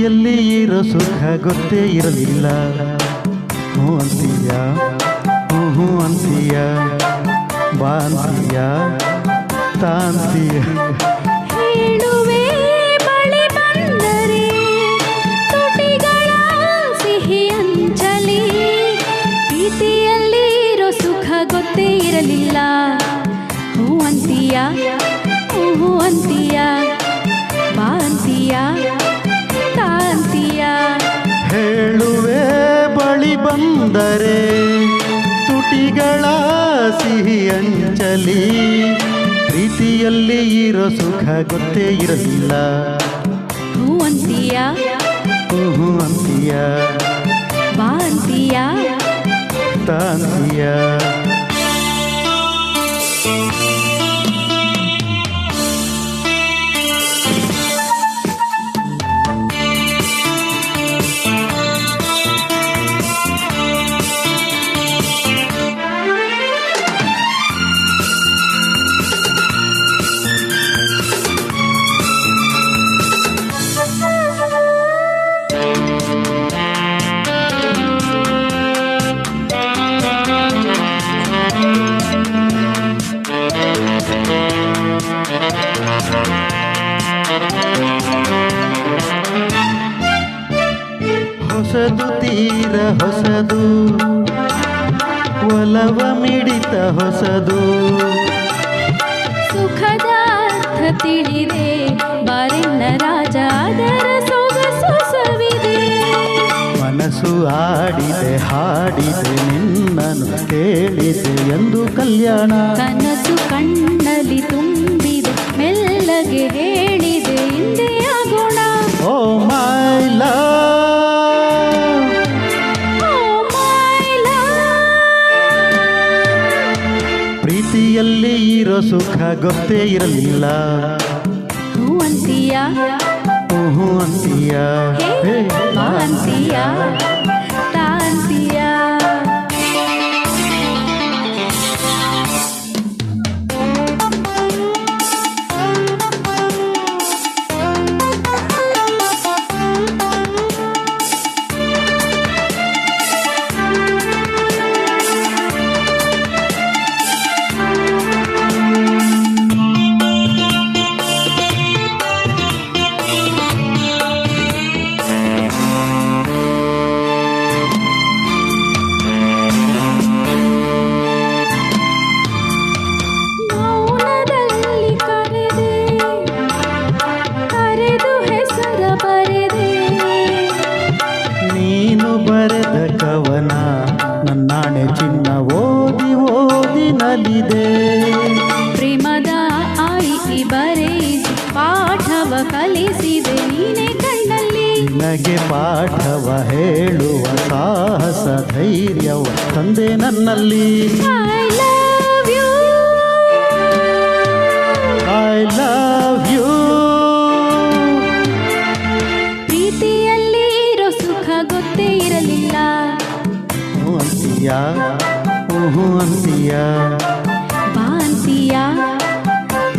ಪ್ರೀತಿಯಲ್ಲಿ ಇರೋ ಸುಖ ಗೊತ್ತೇ ಇರಲಿಲ್ಲ. ಹ್ಞೂ ಅಂತೀಯ, ಹ್ಞೂ ಅಂತೀಯ, ಬಾ ಅಂತೀಯ, ತಾಂತೀಯ. ಹೇಳುವೆ ಬಳಿ ಬಂದರೆ ತುಟಿಗಳ ಸಿಹಿ ಅಂಚಲಿ, ಪ್ರೀತಿಯಲ್ಲಿ ಇರೋ ಸುಖ ಗೊತ್ತೇ ಇರಲಿಲ್ಲ. ಹ್ಞೂ ಅಂತೀಯ, ಹ್ಞೂ ಅಂತೀಯ, ಬಾ ಅಂತೀಯ, ತಾಂತೀಯ. ಹೇಳುವೆ ಬಳಿ ಬಂದರೆ ತುಟಿಗಳ ಸಿಹಿ ಅಂಚಲಿ, ಪ್ರೀತಿಯಲ್ಲಿ ಇರೋ ಸುಖ ಗೊತ್ತೇ ಇರಲಿಲ್ಲ. ಹ್ಞೂ ಅಂತೀಯ, ಹ್ಞೂ ಅಂತೀಯ, ಬಾ ಅಂತೀಯ, ತಾಂತೀಯ. ಹೊಸದು ತೀರ ಹೊಸದು, ಒಲವ ಮಿಡಿತ ಹೊಸದು. ಸುಖದ ಅರ್ಥ ತಿಳಿದೆ ಬಾರೆನ್ನ ರಾಜ, ಅದರ ಸೊಗಸು ಸವಿದೆ. ಮನಸ್ಸು ಆಡಿದೆ ಹಾಡಿದೆ ನಿನ್ನನು ಕೇಳಿದೆ ಎಂದು ಕಲ್ಯಾಣ. ಕನಸು ಕಣ್ಣಲ್ಲಿ ತುಂಬಿದೆ ಮೆಲ್ಲಗೆ ಹೇಳಿದೆ ಹಿಂದೆ ಆಗೋಣ. ಓ ಮೈ ಲವ್, ಪ್ರೀತಿಯಲ್ಲಿ ಇರೋ ಸುಖ ಗೊತ್ತೇ ಇರಲಿಲ್ಲ. ಹ್ಞೂ ಅಂತೀಯ, ಹ್ಞೂ ಅಂತೀಯ, ಹೇ ಬಾ ಅಂತೀಯ, ತಾಂತೀಯ. ಬರೆದ ಕವನ ನನ್ನಾಣೆ ಚಿನ್ನ ಓದಿ ಓದಿ ನಲಿದೆ. ಪ್ರೇಮದ ಆಯ್ಕೆ ಬರೆಸಿ ಪಾಠವ ಕಲಿಸಿದೆ ನೀನೆ ಕಣ್ಣಲ್ಲಿ. ನಿನಗೆ ಪಾಠವ ಹೇಳುವ ಸಾಹಸ ಧೈರ್ಯವ ತಂದೆ ನನ್ನಲ್ಲಿ. I love you, I love you. ಪ್ರೀತಿಯಲ್ಲಿ ಇರೋ ಸುಖ ಗೊತ್ತೇ ಇರಲಿಲ್ಲ. ಹ್ಞೂ ಅಂತೀಯ, ಹ್ಞೂ ಅಂತೀಯ, ಬಾ ಅಂತೀಯ,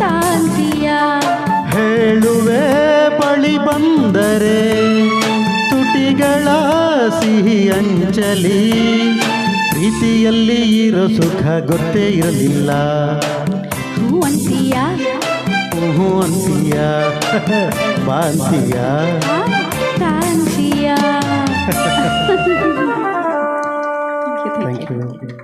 ತಾಂತೀಯ. ಹೇಳುವೆ ಬಳಿ ಬಂದರೆ ತುಟಿಗಳ ಸಿಹಿ ಅಂಚಲಿ, ಪ್ರೀತಿಯಲ್ಲಿ ಇರೋ ಸುಖ ಗೊತ್ತೇ ಇರಲಿಲ್ಲ. ಹ್ಞೂ ಅಂತೀಯ, ಹ್ಞೂ ಅಂತೀಯ, ಬಾ ಅಂತೀಯ, ತಾಂತೀಯ. Thank you.